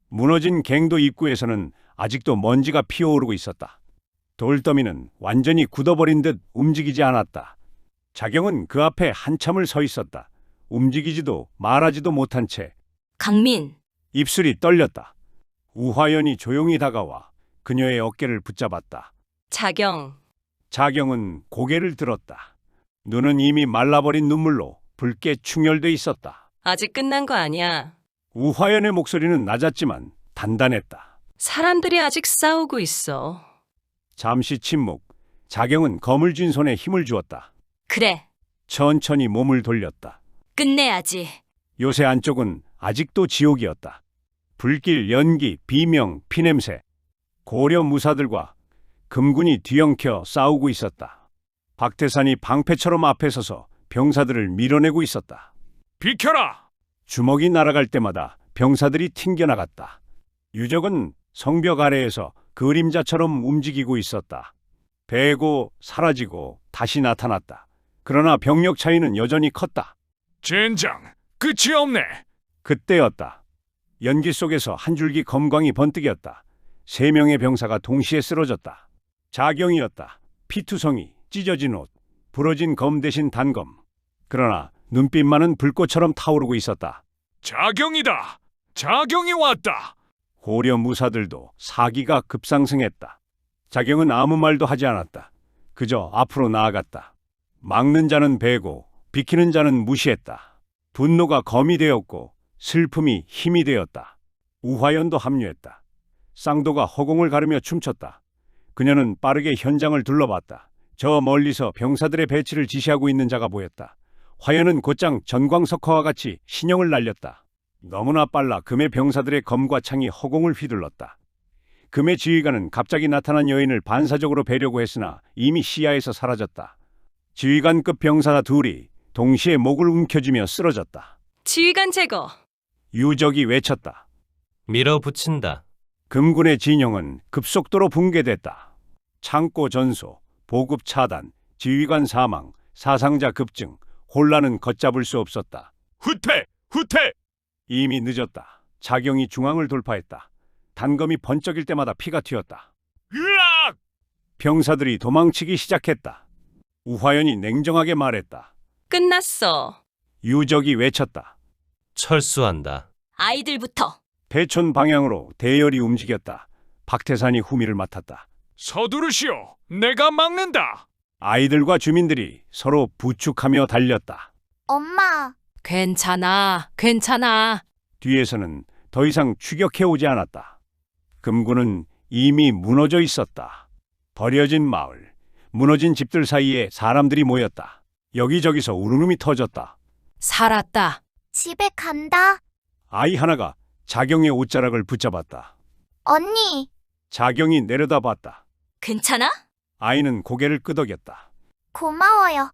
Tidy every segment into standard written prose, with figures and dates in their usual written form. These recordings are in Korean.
무너진 갱도 입구에서는 아직도 먼지가 피어오르고 있었다. 돌더미는 완전히 굳어버린 듯 움직이지 않았다. 자경은 그 앞에 한참을 서 있었다. 움직이지도 말하지도 못한 채 강민, 입술이 떨렸다. 우화연이 조용히 다가와 그녀의 어깨를 붙잡았다. 자경, 자경은 고개를 들었다. 눈은 이미 말라버린 눈물로 붉게 충혈돼 있었다. 아직 끝난 거 아니야. 우화연의 목소리는 낮았지만 단단했다. 사람들이 아직 싸우고 있어. 잠시 침묵. 자경은 검을 쥔 손에 힘을 주었다. 그래, 천천히 몸을 돌렸다. 끝내야지. 요새 안쪽은 아직도 지옥이었다. 불길, 연기, 비명, 피냄새. 고려 무사들과 금군이 뒤엉켜 싸우고 있었다. 박태산이 방패처럼 앞에 서서 병사들을 밀어내고 있었다. 비켜라! 주먹이 날아갈 때마다 병사들이 튕겨나갔다. 유적은 성벽 아래에서 그림자처럼 움직이고 있었다. 배고 사라지고 다시 나타났다. 그러나 병력 차이는 여전히 컸다. 젠장, 끝이 없네. 그때였다. 연기 속에서 한 줄기 검광이 번뜩였다. 3명의 병사가 동시에 쓰러졌다. 자경이었다. 피투성이, 찢어진 옷, 부러진 검 대신 단검. 그러나 눈빛만은 불꽃처럼 타오르고 있었다. 자경이다. 자경이 왔다. 고려 무사들도 사기가 급상승했다. 자경은 아무 말도 하지 않았다. 그저 앞으로 나아갔다. 막는 자는 베고 비키는 자는 무시했다. 분노가 검이 되었고 슬픔이 힘이 되었다. 우화연도 합류했다. 쌍도가 허공을 가르며 춤췄다. 그녀는 빠르게 현장을 둘러봤다. 저 멀리서 병사들의 배치를 지시하고 있는 자가 보였다. 화연은 곧장 전광석화와 같이 신형을 날렸다. 너무나 빨라 금의 병사들의 검과 창이 허공을 휘둘렀다. 금의 지휘관은 갑자기 나타난 여인을 반사적으로 베려고 했으나 이미 시야에서 사라졌다. 지휘관급 병사 둘이 동시에 목을 움켜쥐며 쓰러졌다. 지휘관 제거. 유적이 외쳤다. 밀어붙인다. 금군의 진영은 급속도로 붕괴됐다. 창고 전소, 보급 차단, 지휘관 사망, 사상자 급증, 혼란은 걷잡을 수 없었다. 후퇴! 후퇴! 이미 늦었다. 자경이 중앙을 돌파했다. 단검이 번쩍일 때마다 피가 튀었다. 으악! 병사들이 도망치기 시작했다. 우화연이 냉정하게 말했다. 끝났어. 유적이 외쳤다. 철수한다. 아이들부터. 배촌 방향으로 대열이 움직였다. 박태산이 후미를 맡았다. 서두르시오. 내가 막는다. 아이들과 주민들이 서로 부축하며 달렸다. 엄마, 괜찮아, 괜찮아. 뒤에서는 더 이상 추격해오지 않았다. 금군은 이미 무너져 있었다. 버려진 마을, 무너진 집들 사이에 사람들이 모였다. 여기저기서 울음이 터졌다. 살았다. 집에 간다. 아이 하나가 자경의 옷자락을 붙잡았다. 언니, 자경이 내려다봤다. 괜찮아? 아이는 고개를 끄덕였다. 고마워요.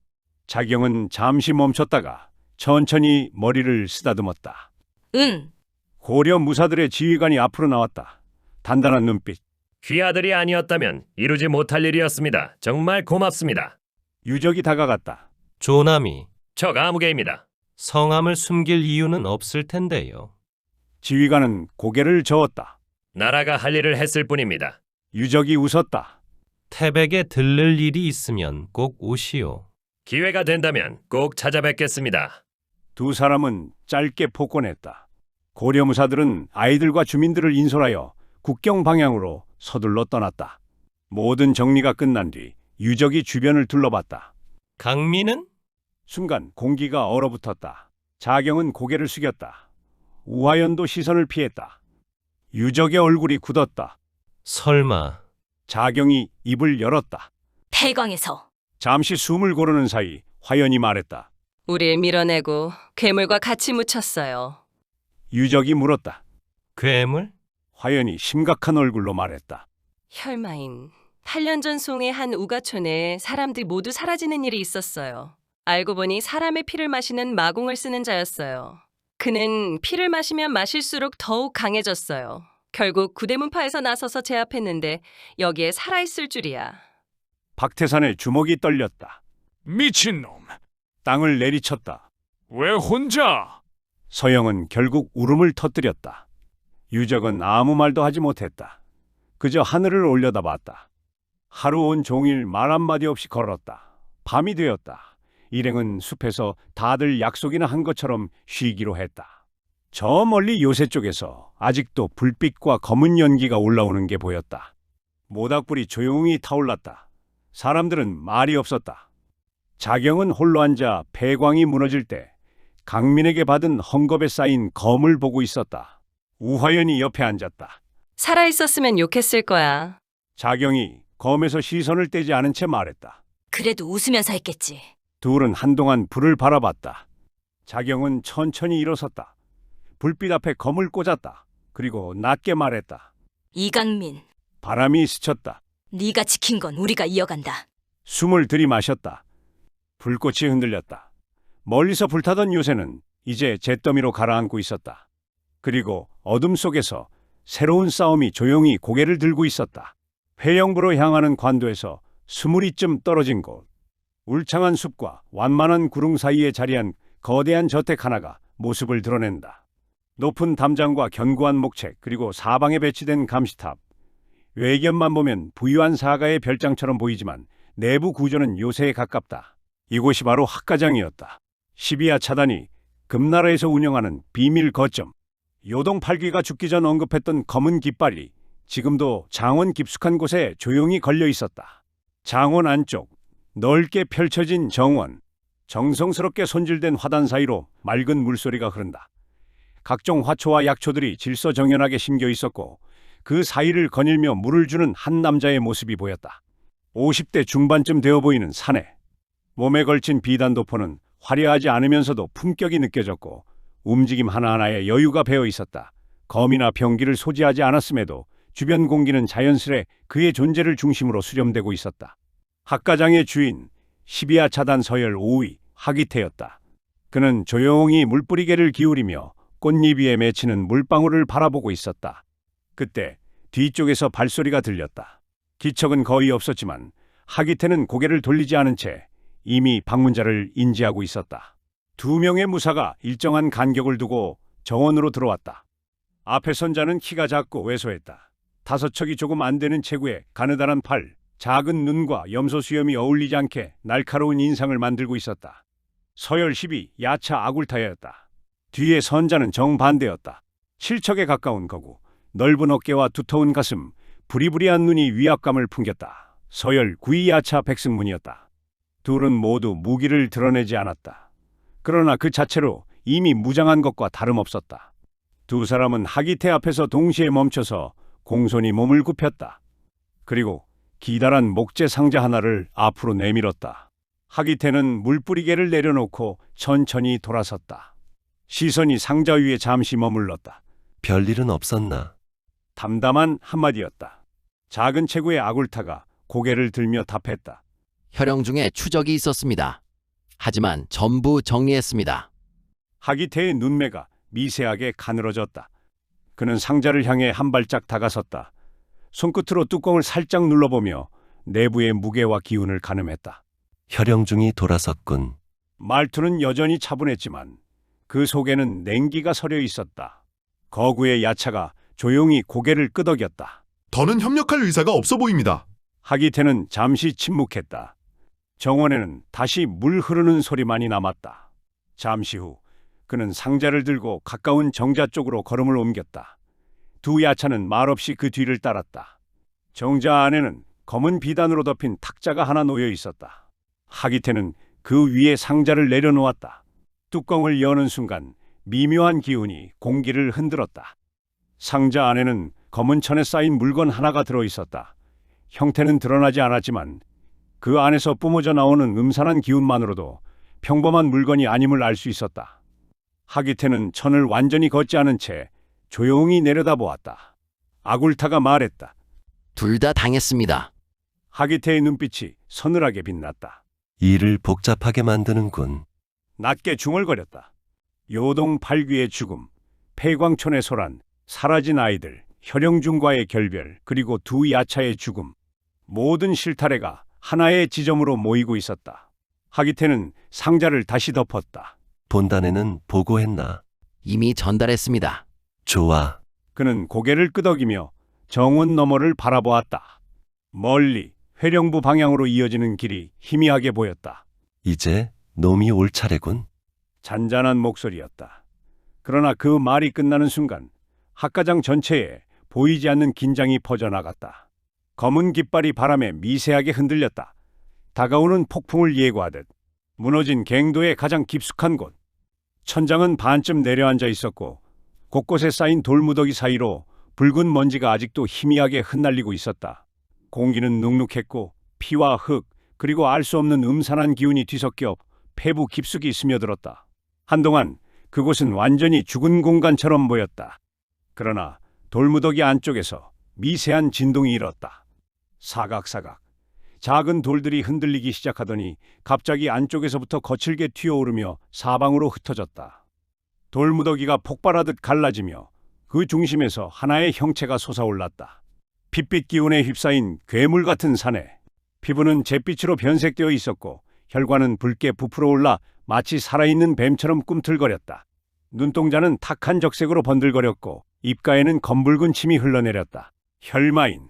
자경은 잠시 멈췄다가 천천히 머리를 쓰다듬었다. 응. 고려 무사들의 지휘관이 앞으로 나왔다. 단단한 눈빛. 귀하들이 아니었다면 이루지 못할 일이었습니다. 정말 고맙습니다. 유적이 다가갔다. 조남이 적 아무개입니다. 성함을 숨길 이유는 없을 텐데요. 지휘관은 고개를 저었다. 나라가 할 일을 했을 뿐입니다. 유적이 웃었다. 태백에 들를 일이 있으면 꼭 오시오. 기회가 된다면 꼭 찾아뵙겠습니다. 두 사람은 짧게 폭권했다. 고려 무사들은 아이들과 주민들을 인솔하여 국경 방향으로 서둘러 떠났다. 모든 정리가 끝난 뒤 유적이 주변을 둘러봤다. 강민은? 순간 공기가 얼어붙었다. 자경은 고개를 숙였다. 우화연도 시선을 피했다. 유적의 얼굴이 굳었다. 설마 자경이 입을 열었다. 대광에서. 잠시 숨을 고르는 사이 화연이 말했다. 우릴 밀어내고 괴물과 같이 묻혔어요. 유적이 물었다. 괴물? 화연이 심각한 얼굴로 말했다. 혈마인. 8년 전 송의 한 우가촌에 사람들이 모두 사라지는 일이 있었어요. 알고 보니 사람의 피를 마시는 마공을 쓰는 자였어요. 그는 피를 마시면 마실수록 더욱 강해졌어요. 결국 구대문파에서 나서서 제압했는데 여기에 살아있을 줄이야. 박태산의 주먹이 떨렸다. 미친놈. 땅을 내리쳤다. 왜 혼자? 서영은 결국 울음을 터뜨렸다. 유적은 아무 말도 하지 못했다. 그저 하늘을 올려다봤다. 하루 온 종일 말 한마디 없이 걸었다. 밤이 되었다. 일행은 숲에서 다들 약속이나 한 것처럼 쉬기로 했다. 저 멀리 요새 쪽에서 아직도 불빛과 검은 연기가 올라오는 게 보였다. 모닥불이 조용히 타올랐다. 사람들은 말이 없었다. 자경은 홀로 앉아 폐광이 무너질 때 강민에게 받은 헝겊에 쌓인 검을 보고 있었다. 우화연이 옆에 앉았다. 살아있었으면 욕했을 거야. 자경이 검에서 시선을 떼지 않은 채 말했다. 그래도 웃으면서 했겠지. 둘은 한동안 불을 바라봤다. 자경은 천천히 일어섰다. 불빛 앞에 검을 꽂았다. 그리고 낮게 말했다. 이강민, 바람이 스쳤다. 네가 지킨 건 우리가 이어간다. 숨을 들이마셨다. 불꽃이 흔들렸다. 멀리서 불타던 요새는 이제 잿더미로 가라앉고 있었다. 그리고 어둠 속에서 새로운 싸움이 조용히 고개를 들고 있었다. 회영부로 향하는 관도에서 20리쯤 떨어진 곳. 울창한 숲과 완만한 구릉 사이에 자리한 거대한 저택 하나가 모습을 드러낸다. 높은 담장과 견고한 목책 그리고 사방에 배치된 감시탑. 외견만 보면 부유한 사가의 별장처럼 보이지만 내부 구조는 요새에 가깝다. 이곳이 바로 학가장이었다. 12야 차단이 금나라에서 운영하는 비밀 거점. 요동 8기가 죽기 전 언급했던 검은 깃발이 지금도 장원 깊숙한 곳에 조용히 걸려 있었다. 장원 안쪽 넓게 펼쳐진 정원. 정성스럽게 손질된 화단 사이로 맑은 물소리가 흐른다. 각종 화초와 약초들이 질서정연하게 심겨 있었고 그 사이를 거닐며 물을 주는 한 남자의 모습이 보였다. 50대 중반쯤 되어 보이는 사내. 몸에 걸친 비단도포는 화려하지 않으면서도 품격이 느껴졌고 움직임 하나하나에 여유가 배어 있었다. 검이나 병기를 소지하지 않았음에도 주변 공기는 자연스레 그의 존재를 중심으로 수렴되고 있었다. 학가장의 주인 12야 차단 서열 5위 하기태였다. 그는 조용히 물뿌리개를 기울이며 꽃잎 위에 맺히는 물방울을 바라보고 있었다. 그때 뒤쪽에서 발소리가 들렸다. 기척은 거의 없었지만 하기태는 고개를 돌리지 않은 채 이미 방문자를 인지하고 있었다. 2명의 무사가 일정한 간격을 두고 정원으로 들어왔다. 앞에 선 자는 키가 작고 왜소했다. 5척이 조금 안 되는 체구에 가느다란 팔, 작은 눈과 염소 수염이 어울리지 않게 날카로운 인상을 만들고 있었다. 서열 12 야차 아굴타야였다. 뒤에 선 자는 정반대였다. 7척에 가까운 거구, 넓은 어깨와 두터운 가슴, 부리부리한 눈이 위압감을 풍겼다. 서열 9위 야차 백승문이었다. 둘은 모두 무기를 드러내지 않았다. 그러나 그 자체로 이미 무장한 것과 다름없었다. 두 사람은 하기태 앞에서 동시에 멈춰서 공손히 몸을 굽혔다. 그리고 기다란 목재 상자 하나를 앞으로 내밀었다. 하기태는 물뿌리개를 내려놓고 천천히 돌아섰다. 시선이 상자 위에 잠시 머물렀다. 별일은 없었나? 담담한 한마디였다. 작은 체구의 아굴타가 고개를 들며 답했다. 혈영 중에 추적이 있었습니다. 하지만 전부 정리했습니다. 하기태의 눈매가 미세하게 가늘어졌다. 그는 상자를 향해 한 발짝 다가섰다. 손끝으로 뚜껑을 살짝 눌러보며 내부의 무게와 기운을 가늠했다. 혈영중이 돌아섰군. 말투는 여전히 차분했지만 그 속에는 냉기가 서려 있었다. 거구의 야차가 조용히 고개를 끄덕였다. 더는 협력할 의사가 없어 보입니다. 하기태는 잠시 침묵했다. 정원에는 다시 물 흐르는 소리만이 남았다. 잠시 후 그는 상자를 들고 가까운 정자 쪽으로 걸음을 옮겼다. 두 야차는 말없이 그 뒤를 따랐다. 정자 안에는 검은 비단으로 덮인 탁자가 하나 놓여 있었다. 하기태는 그 위에 상자를 내려놓았다. 뚜껑을 여는 순간 미묘한 기운이 공기를 흔들었다. 상자 안에는 검은 천에 쌓인 물건 하나가 들어있었다. 형태는 드러나지 않았지만 그 안에서 뿜어져 나오는 음산한 기운만으로도 평범한 물건이 아님을 알 수 있었다. 하기태는 천을 완전히 걷지 않은 채 조용히 내려다보았다. 아굴타가 말했다. 둘 다 당했습니다. 하기태의 눈빛이 서늘하게 빛났다. 일을 복잡하게 만드는군. 낮게 중얼거렸다. 요동 8귀의 죽음, 폐광촌의 소란, 사라진 아이들, 혈영중과의 결별, 그리고 두 야차의 죽음. 모든 실타래가 하나의 지점으로 모이고 있었다. 하기태는 상자를 다시 덮었다. 본단에는 보고했나? 이미 전달했습니다. 좋아. 그는 고개를 끄덕이며 정원 너머를 바라보았다. 멀리 회령부 방향으로 이어지는 길이 희미하게 보였다. 이제 놈이 올 차례군. 잔잔한 목소리였다. 그러나 그 말이 끝나는 순간 학가장 전체에 보이지 않는 긴장이 퍼져나갔다. 검은 깃발이 바람에 미세하게 흔들렸다. 다가오는 폭풍을 예고하듯 무너진 갱도의 가장 깊숙한 곳. 천장은 반쯤 내려앉아 있었고 곳곳에 쌓인 돌무더기 사이로 붉은 먼지가 아직도 희미하게 흩날리고 있었다. 공기는 눅눅했고 피와 흙 그리고 알 수 없는 음산한 기운이 뒤섞여 폐부 깊숙이 스며들었다. 한동안 그곳은 완전히 죽은 공간처럼 보였다. 그러나 돌무더기 안쪽에서 미세한 진동이 일었다. 사각사각 작은 돌들이 흔들리기 시작하더니 갑자기 안쪽에서부터 거칠게 튀어오르며 사방으로 흩어졌다. 돌무더기가 폭발하듯 갈라지며 그 중심에서 하나의 형체가 솟아올랐다. 핏빛 기운에 휩싸인 괴물 같은 사내. 피부는 잿빛으로 변색되어 있었고 혈관은 붉게 부풀어 올라 마치 살아있는 뱀처럼 꿈틀거렸다. 눈동자는 탁한 적색으로 번들거렸고 입가에는 검붉은 침이 흘러내렸다. 혈마인.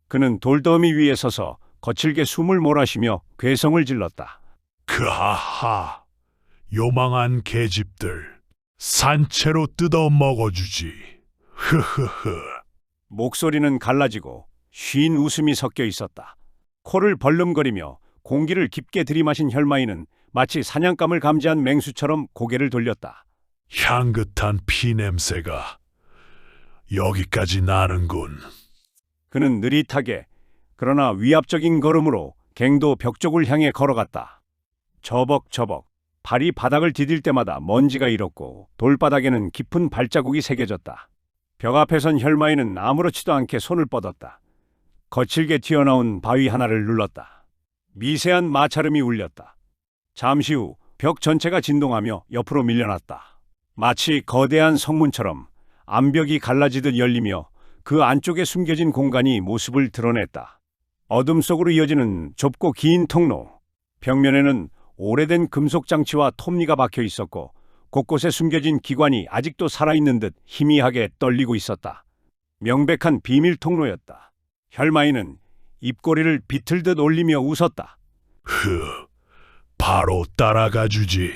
그는 돌더미 위에 서서 거칠게 숨을 몰아쉬며 괴성을 질렀다. 그하하, 요망한 계집들, 산채로 뜯어 먹어주지. 흐흐흐. 목소리는 갈라지고 쉰 웃음이 섞여 있었다. 코를 벌름거리며 공기를 깊게 들이마신 혈마이는 마치 사냥감을 감지한 맹수처럼 고개를 돌렸다. 향긋한 피 냄새가 여기까지 나는군. 그는 느릿하게 그러나 위압적인 걸음으로 갱도 벽 쪽을 향해 걸어갔다. 저벅저벅 발이 바닥을 디딜 때마다 먼지가 일었고 돌바닥에는 깊은 발자국이 새겨졌다. 벽 앞에 선 혈마이는 아무렇지도 않게 손을 뻗었다. 거칠게 튀어나온 바위 하나를 눌렀다. 미세한 마찰음이 울렸다. 잠시 후 벽 전체가 진동하며 옆으로 밀려났다. 마치 거대한 성문처럼 암벽이 갈라지듯 열리며 그 안쪽에 숨겨진 공간이 모습을 드러냈다. 어둠 속으로 이어지는 좁고 긴 통로. 벽면에는 오래된 금속 장치와 톱니가 박혀 있었고 곳곳에 숨겨진 기관이 아직도 살아있는 듯 희미하게 떨리고 있었다. 명백한 비밀 통로였다. 혈마이는 입꼬리를 비틀듯 올리며 웃었다. 바로 따라가 주지.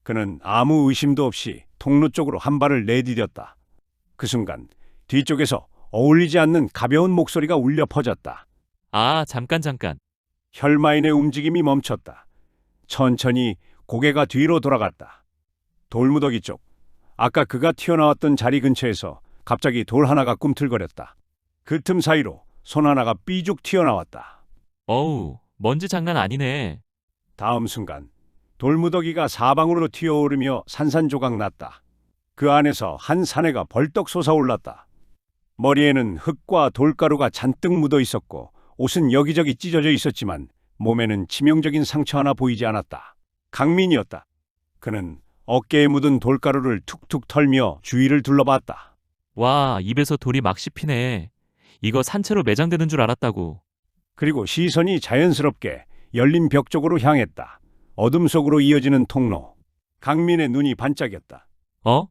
그는 아무 의심도 없이 통로 쪽으로 한 발을 내디뎠다. 그 순간 뒤쪽에서 어울리지 않는 가벼운 목소리가 울려 퍼졌다. 아, 잠깐. 혈마인의 움직임이 멈췄다. 천천히 고개가 뒤로 돌아갔다. 돌무더기 쪽, 아까 그가 튀어나왔던 자리 근처에서 갑자기 돌 하나가 꿈틀거렸다. 그 틈 사이로 손 하나가 삐죽 튀어나왔다. 어우, 먼지 장난 아니네. 다음 순간 돌무더기가 사방으로 튀어오르며 산산조각 났다. 그 안에서 한 사내가 벌떡 솟아올랐다. 머리에는 흙과 돌가루가 잔뜩 묻어 있었고 옷은 여기저기 찢어져 있었지만 몸에는 치명적인 상처 하나 보이지 않았다. 강민이었다. 그는 어깨에 묻은 돌가루를 툭툭 털며 주위를 둘러봤다. 와, 입에서 돌이 막 씹히네. 이거 산채로 매장되는 줄 알았다고. 그리고 시선이 자연스럽게 열린 벽 쪽으로 향했다. 어둠 속으로 이어지는 통로. 강민의 눈이 반짝였다. 어?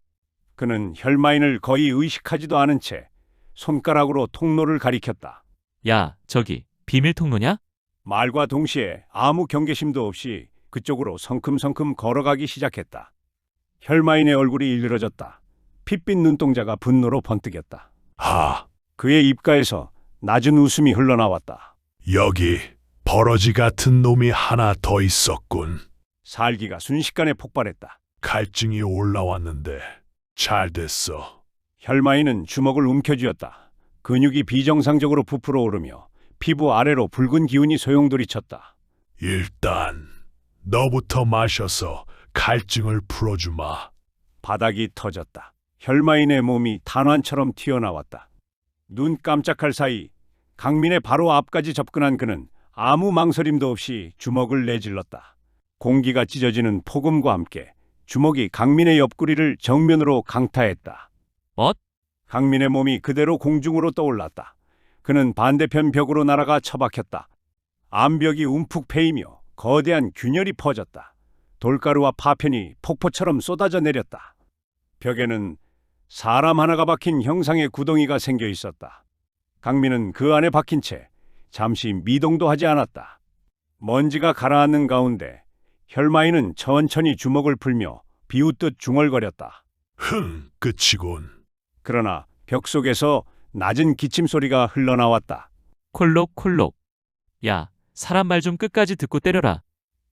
그는 혈마인을 거의 의식하지도 않은 채 손가락으로 통로를 가리켰다. 야, 저기 비밀 통로냐? 말과 동시에 아무 경계심도 없이 그쪽으로 성큼성큼 걸어가기 시작했다. 혈마인의 얼굴이 일그러졌다. 핏빛 눈동자가 분노로 번뜩였다. 그의 입가에서 낮은 웃음이 흘러나왔다. 여기 버러지 같은 놈이 하나 더 있었군. 살기가 순식간에 폭발했다. 갈증이 올라왔는데 잘 됐어. 혈마인은 주먹을 움켜쥐었다. 근육이 비정상적으로 부풀어 오르며 피부 아래로 붉은 기운이 소용돌이쳤다. 일단 너부터 마셔서 갈증을 풀어주마. 바닥이 터졌다. 혈마인의 몸이 탄환처럼 튀어나왔다. 눈 깜짝할 사이 강민의 바로 앞까지 접근한 그는 아무 망설임도 없이 주먹을 내질렀다. 공기가 찢어지는 폭음과 함께 주먹이 강민의 옆구리를 정면으로 강타했다. 강민의 몸이 그대로 공중으로 떠올랐다. 그는 반대편 벽으로 날아가 처박혔다. 암벽이 움푹 패이며 거대한 균열이 퍼졌다. 돌가루와 파편이 폭포처럼 쏟아져 내렸다. 벽에는 사람 하나가 박힌 형상의 구덩이가 생겨 있었다. 강민은 그 안에 박힌 채 잠시 미동도 하지 않았다. 먼지가 가라앉는 가운데 혈마이는 천천히 주먹을 풀며 비웃듯 중얼거렸다. 끝이군. 그러나 벽 속에서 낮은 기침 소리가 흘러나왔다. 콜록콜록. 야, 사람 말 좀 끝까지 듣고 때려라.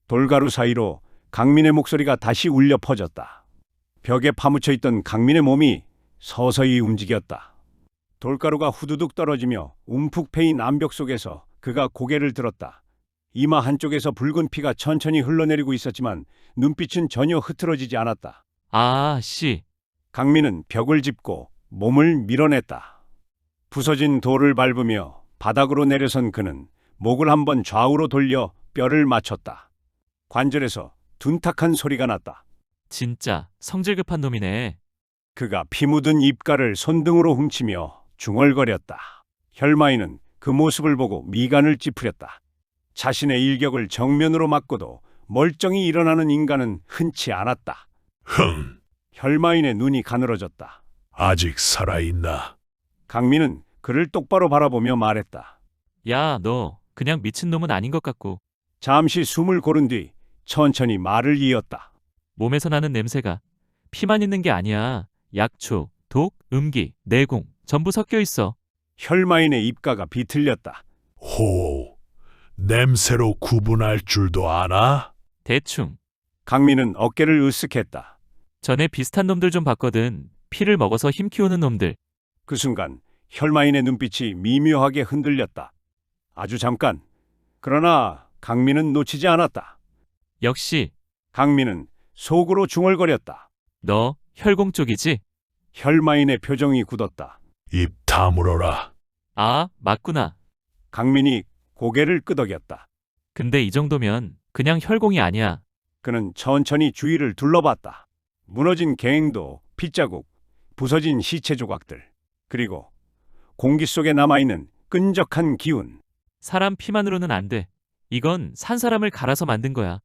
돌가루 사이로 강민의 목소리가 다시 울려 퍼졌다. 벽에 파묻혀 있던 강민의 몸이 서서히 움직였다. 돌가루가 후두둑 떨어지며 움푹 패인 암벽 속에서 그가 고개를 들었다. 이마 한쪽에서 붉은 피가 천천히 흘러내리고 있었지만 눈빛은 전혀 흐트러지지 않았다. 아, 씨. 강민은 벽을 짚고 몸을 밀어냈다. 부서진 돌을 밟으며 바닥으로 내려선 그는 목을 한번 좌우로 돌려 뼈를 맞췄다. 관절에서 둔탁한 소리가 났다. 진짜 성질 급한 놈이네. 그가 피 묻은 입가를 손등으로 훔치며 중얼거렸다. 혈마이는 그 모습을 보고 미간을 찌푸렸다. 자신의 일격을 정면으로 맞고도 멀쩡히 일어나는 인간은 흔치 않았다. 혈마인의 눈이 가늘어졌다. 아직 살아있나? 강민은 그를 똑바로 바라보며 말했다. 야, 너 그냥 미친 놈은 아닌 것 같고. 잠시 숨을 고른 뒤 천천히 말을 이었다. 몸에서 나는 냄새가 피만 있는 게 아니야. 약초, 독, 음기, 내공 전부 섞여 있어. 혈마인의 입가가 비틀렸다. 호, 냄새로 구분할 줄도 아나? 대충. 강민은 어깨를 으쓱했다. 전에 비슷한 놈들 좀 봤거든. 피를 먹어서 힘 키우는 놈들. 그 순간 혈마인의 눈빛이 미묘하게 흔들렸다. 아주 잠깐. 그러나 강민은 놓치지 않았다. 역시 강민은 속으로 중얼거렸다. 너 혈공 쪽이지? 혈마인의 표정이 굳었다. 입 다물어라. 아, 맞구나. 강민이 고개를 끄덕였다. 근데 이 정도면 그냥 혈공이 아니야. 그는 천천히 주위를 둘러봤다. 무너진 갱도, 핏자국, 부서진 시체 조각들, 그리고 공기 속에 남아있는 끈적한 기운. 사람 피만으로는 안 돼. 이건 산 사람을 갈아서 만든 거야.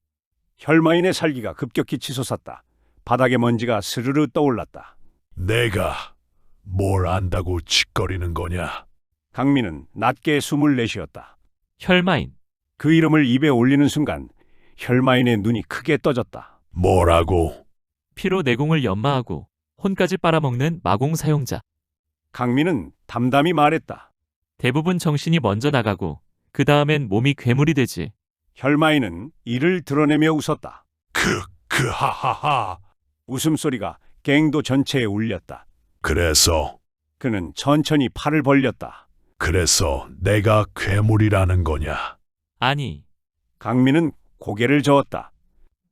혈마인의 살기가 급격히 치솟았다. 바닥에 먼지가 스르르 떠올랐다. 내가 뭘 안다고 짓거리는 거냐? 강민은 낮게 숨을 내쉬었다. 혈마인. 그 이름을 입에 올리는 순간 혈마인의 눈이 크게 떠졌다. 뭐라고? 피로 내공을 연마하고 혼까지 빨아먹는 마공 사용자. 강민은 담담히 말했다. 대부분 정신이 먼저 나가고 그 다음엔 몸이 괴물이 되지. 혈마인은 이를 드러내며 웃었다. 하하하. 웃음소리가 갱도 전체에 울렸다. 그래서 그는 천천히 팔을 벌렸다. 그래서 내가 괴물이라는 거냐? 아니, 강민은 고개를 저었다.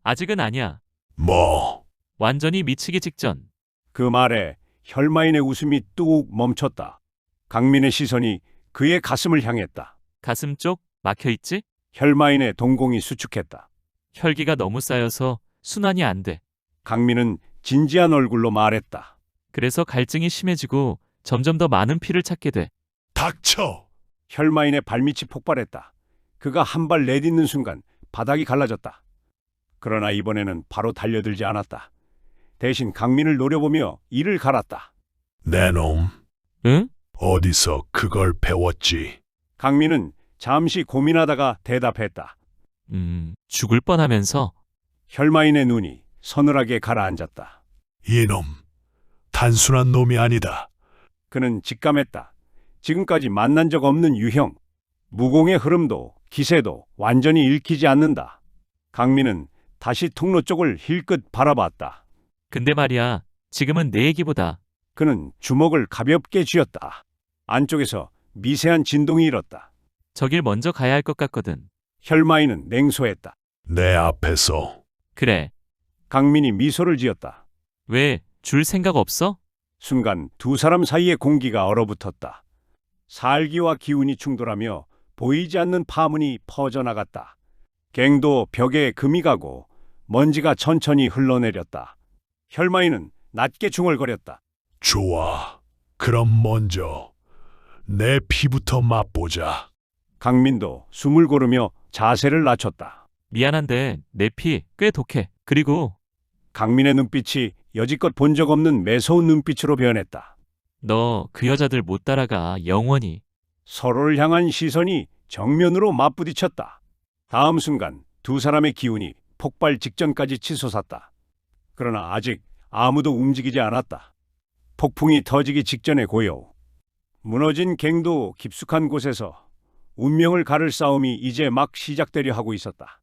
아직은 아니야. 뭐? 완전히 미치기 직전. 그 말에 혈마인의 웃음이 뚝 멈췄다. 강민의 시선이 그의 가슴을 향했다. 가슴 쪽 막혀있지? 혈마인의 동공이 수축했다. 혈기가 너무 쌓여서 순환이 안 돼. 강민은 진지한 얼굴로 말했다. 그래서 갈증이 심해지고 점점 더 많은 피를 찾게 돼. 닥쳐! 혈마인의 발밑이 폭발했다. 그가 한 발 내딛는 순간 바닥이 갈라졌다. 그러나 이번에는 바로 달려들지 않았다. 대신 강민을 노려보며 이를 갈았다. 내 놈, 응? 어디서 그걸 배웠지? 강민은 잠시 고민하다가 대답했다. 죽을 뻔하면서. 혈마인의 눈이 서늘하게 가라앉았다. 이놈, 단순한 놈이 아니다. 그는 직감했다. 지금까지 만난 적 없는 유형. 무공의 흐름도 기세도 완전히 읽히지 않는다. 강민은 다시 통로 쪽을 힐끗 바라봤다. 근데 말이야, 지금은 내 얘기보다. 그는 주먹을 가볍게 쥐었다. 안쪽에서 미세한 진동이 일었다. 저길 먼저 가야 할 것 같거든. 혈마인은 냉소했다. 내 앞에서. 그래. 강민이 미소를 지었다. 왜, 줄 생각 없어? 순간 두 사람 사이의 공기가 얼어붙었다. 살기와 기운이 충돌하며 보이지 않는 파문이 퍼져나갔다. 갱도 벽에 금이 가고 먼지가 천천히 흘러내렸다. 혈마인은 낮게 중얼거렸다. 좋아. 그럼 먼저 내 피부터 맛보자. 강민도 숨을 고르며 자세를 낮췄다. 미안한데 내 피 꽤 독해. 그리고 강민의 눈빛이 여지껏 본 적 없는 매서운 눈빛으로 변했다. 너 그 여자들 못 따라가, 영원히. 서로를 향한 시선이 정면으로 맞부딪혔다. 다음 순간 두 사람의 기운이 폭발 직전까지 치솟았다. 그러나 아직 아무도 움직이지 않았다. 폭풍이 터지기 직전의 고요. 무너진 갱도 깊숙한 곳에서 운명을 가를 싸움이 이제 막 시작되려 하고 있었다.